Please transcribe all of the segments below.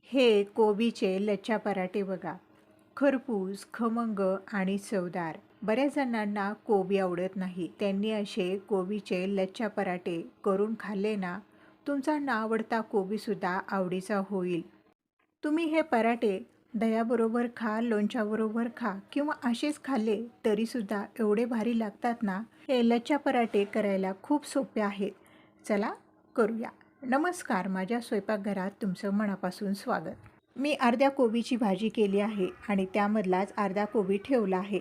हे कोबीचे लच्छा पराठे बघा. खरपूस, खमंग आणि चवदार. बऱ्याच जणांना कोबी आवडत नाही. त्यांनी असे कोबीचे लच्छा पराठे करून खाल्ले ना, तुमचा नावडता कोबीसुद्धा आवडीचा होईल. तुम्ही हे पराठे दह्याबरोबर खा, लोणच्याबरोबर खा किंवा असेच खाल्ले तरीसुद्धा एवढे भारी लागतात ना. हे लच्छा पराठे करायला खूप सोपे आहेत. चला करूया. नमस्कार, माझ्या स्वयंपाकघरात तुमचं मनापासून स्वागत. मी अर्ध्या कोबीची भाजी केली आहे आणि त्यामधलाच अर्धा कोबी ठेवला आहे.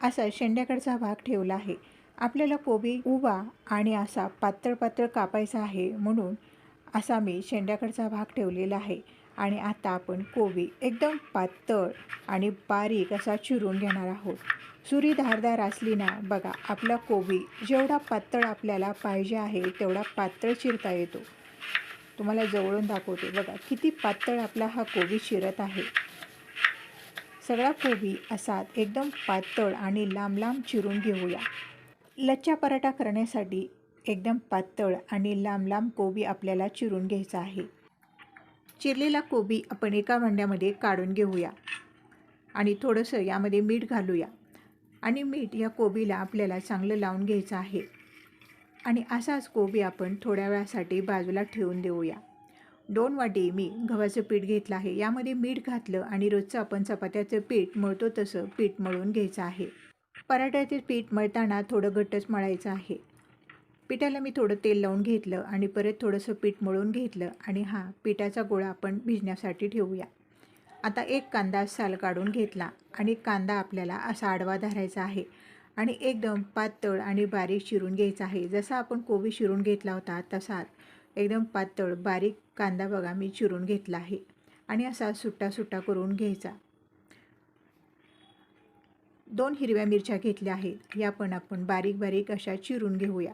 असा शेंड्याकडचा भाग ठेवला आहे. आपल्याला कोबी उभा आणि असा पातळ पातळ कापायचा आहे, म्हणून असा मी शेंड्याकडचा भाग ठेवलेला आहे. आणि आता आपण कोबी एकदम पातळ आणि बारीक असा चिरून घेणार आहोत. सुरी धारदार असली ना, बघा आपला कोबी जेवढा पातळ आपल्याला पाहिजे आहे तेवढा पातळ चिरता येतो. तुम्हाला जवळून दाखवते बघा किती पातळ आपला हा कोबी चिरत आहे. सगळा कोबी असा एकदम पातळ आणि लांब लांब चिरून घेऊया. लच्छा पराठा करण्यासाठी एकदम पातळ आणि लांब लांब कोबी आपल्याला चिरून घ्यायचा आहे. चिरलेला कोबी आपण एका भांड्यामध्ये काढून घेऊया आणि थोडंसं यामध्ये मीठ घालूया. आणि मीठ या कोबीला आपल्याला चांगलं लावून घ्यायचं आहे. आणि असाच कोबी आपण थोड्या वेळासाठी बाजूला ठेवून देऊया. 2 वाटी मी गव्हाचं पीठ घेतलं आहे. यामध्ये मीठ घातलं आणि रोजचं आपण चपात्याचं पीठ मळतो तसं पीठ मळून घ्यायचं आहे. पराठ्याचे पीठ मळताना थोडं घट्टच मळायचं आहे. पिठाला मी थोडं तेल लावून घेतलं आणि परत थोडंसं पीठ मळून घेतलं आणि हा पिठाचा गोळा आपण भिजण्यासाठी ठेवूया. आता एक कांदा साल काढून घेतला आणि कांदा आपल्याला असा आडवा धरायचा आहे आणि एकदम पातळ आणि बारीक चिरून घ्यायचा आहे. जसा आपण कोबी चिरून घेतला होता तसाच एकदम पातळ बारीक कांदा बघा मी चिरून घेतला आहे आणि असा सुट्टा सुट्टा करून घ्यायचा. 2 हिरव्या मिरच्या घेतल्या आहेत. या पण आपण बारीक बारीक अशा चिरून घेऊया.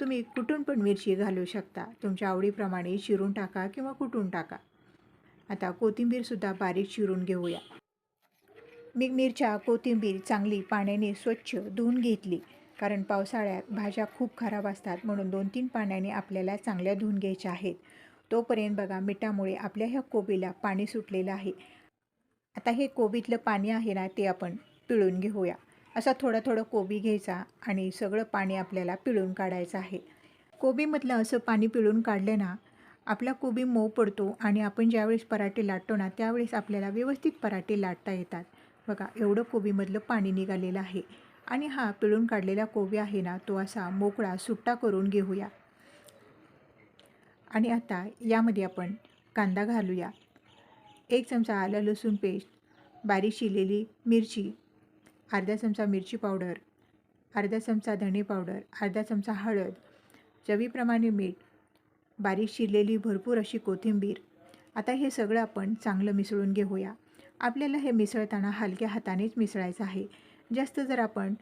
तुम्ही कुटून पण मिरची घालू शकता. तुमच्या आवडीप्रमाणे चिरून टाका किंवा कुटून टाका. आता कोथिंबीरसुद्धा बारीक चिरून घेऊया. मी मिरच्या कोथिंबीर चांगली पाण्याने स्वच्छ धुवून घेतली, कारण पावसाळ्यात भाज्या खूप खराब असतात, म्हणून 2-3 पाण्याने आपल्याला चांगल्या धुवून घ्यायच्या आहेत. तोपर्यंत बघा मिठामुळे आपल्या ह्या कोबीला पाणी सुटलेलं आहे. आता हे कोबीतलं पाणी आहे ना, ते आपण पिळून घेऊया. असा थोडा थोडा कोबी घ्यायचा आणि सगळं पाणी आपल्याला पिळून काढायचं आहे. कोबीमधलं असं पाणी पिळून काढलं ना, आपला कोबी मऊ पडतो आणि आपण ज्यावेळेस पराठे लाटतो ना, त्यावेळेस आपल्याला व्यवस्थित पराठे लाटता येतात. बघा एवढं कोबीमधलं पाणी निघालेलं आहे. आणि हा पिळून काढलेला कोबी आहे ना, तो असा मोकळा सुट्टा करून घेऊया. आणि आता यामध्ये आपण कांदा घालूया. 1 चमचा आलं लसूण पेस्ट, बारीक चिरलेली मिरची, अर्धा चमचा मिरची पावडर, अर्धा चमचा धणे पावडर, अर्धा चमचा हळद, चवीप्रमाणे मीठ, बारीक चिरलेली भरपूर अशी कोथिंबीर. आता हे सगळं आपण चांगलं मिसळून घेऊया. आपल्याला हे मिसळताना हलक्या हातानेच मिसळायचं आहे. जास्त जर आपण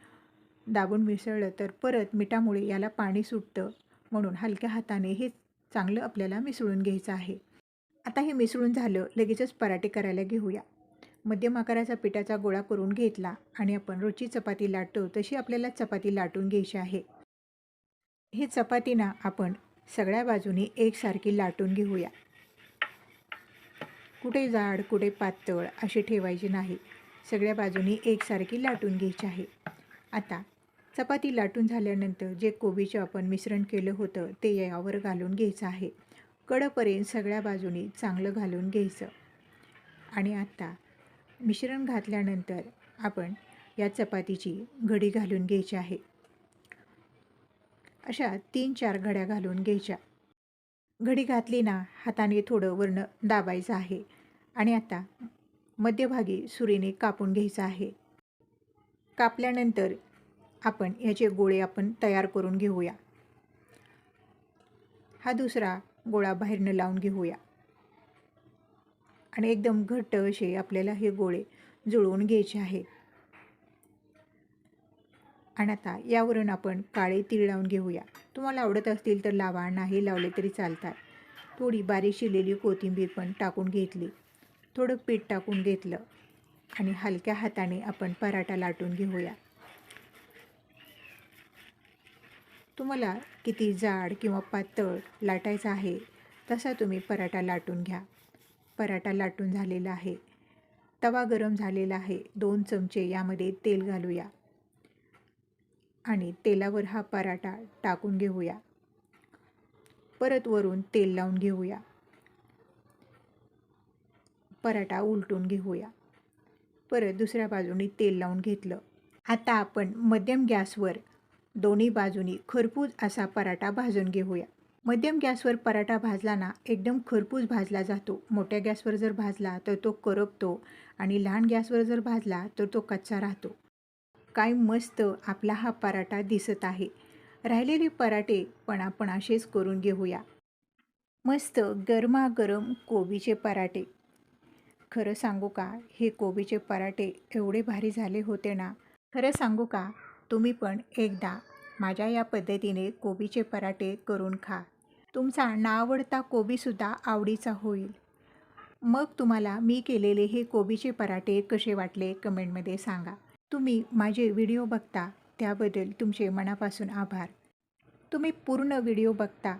दाबून मिसळलं तर परत मिठामुळे याला पाणी सुटतं, म्हणून हलक्या हाताने हे चांगलं आपल्याला मिसळून घ्यायचं आहे. आता हे मिसळून झालं, लगेचच पराठे करायला घेऊया. मध्यम आकाराचा पिठाचा गोळा करून घेतला आणि आपण रोजची चपाती लाटतो तशी आपल्याला चपाती लाटून घ्यायची आहे. ही चपाती ना आपण सगळ्या बाजूनी एकसारखी लाटून घेऊया. कुठे जाड कुठे पातळ अशी ठेवायची नाही. सगळ्या बाजूनी एकसारखी लाटून घ्यायची आहे. आता चपाती लाटून झाल्यानंतर जे कोबीचं आपण मिश्रण केलं होतं ते यावर घालून घ्यायचं आहे. कडेपर्यंत सगळ्या बाजूनी चांगलं घालून घ्यायचं. आणि आता मिश्रण घातल्यानंतर आपण या चपातीची घडी घालून घ्यायची आहे. अशा 3-4 घड्या घालून घ्यायच्या. घडी घातली ना, हाताने थोडं वरनं दाबायचं आहे आणि आता मध्यभागी सुरीने कापून घ्यायचं आहे. कापल्यानंतर आपण याचे गोळे आपण तयार करून घेऊया. हा दुसरा गोळा बाहेरनं लावून घेऊया आणि एकदम घट्ट असे आपल्याला हे गोळे जुळवून घ्यायचे आहेत. आणि आता यावरून आपण काळे तीळ लावून घेऊया. तुम्हाला आवडत असतील तर लावा, नाही लावले तरी चालतात. थोडी बारीक चिरलेली कोथिंबीर पण टाकून घेतली, थोडं पीठ टाकून घेतलं आणि हलक्या हाताने आपण पराठा लाटून घेऊया. तुम्हाला किती जाड किंवा पातळ लाटायचा आहे तसा तुम्ही पराठा लाटून घ्या. पराठा लाटून झालेला आहे. तवा गरम झालेला आहे. 2 चमचे यामध्ये तेल घालूया आणि तेलावर हा पराठा टाकून घेऊया. परत वरून तेल लावून घेऊया. पराठा उलटून घेऊया. परत दुसऱ्या बाजूनी तेल लावून घेतलं. आता आपण मध्यम गॅसवर दोन्ही बाजूनी खरपूस असा पराठा भाजून घेऊया. मध्यम गॅसवर पराठा भाजला ना एकदम खरपूस भाजला जातो. मोठ्या गॅसवर जर भाजला तर तो करपतो आणि लहान गॅसवर जर भाजला तर तो कच्चा राहतो. काय मस्त आपला हा पराठा दिसत आहे. राहिलेले पराठे पण आपण असेच करून घेऊया. मस्त गरमागरम कोबीचे पराठे. खरं सांगू का, हे कोबीचे पराठे एवढे भारी झाले होते ना. खरं सांगू का, तुम्ही पण एकदा माझ्या या पद्धतीने कोबीचे पराठे करून खा. तुमचा नावडता कोबीसुद्धा आवडीचा होईल. मग तुम्हाला मी केलेले हे कोबीचे पराठे कसे वाटले कमेंटमध्ये सांगा. तुम्ही माझे व्हिडिओ बघता त्याबद्दल तुमचे मनापासून आभार. तुम्ही पूर्ण व्हिडिओ बघता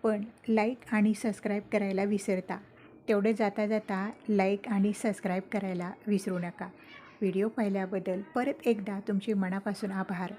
पण लाईक आणि सबस्क्राईब करायला विसरता. तेवढे जाता जाता लाईक आणि सबस्क्राईब करायला विसरू नका. व्हिडिओ पाहिल्याबद्दल परत एकदा तुमचे मनापासून आभार.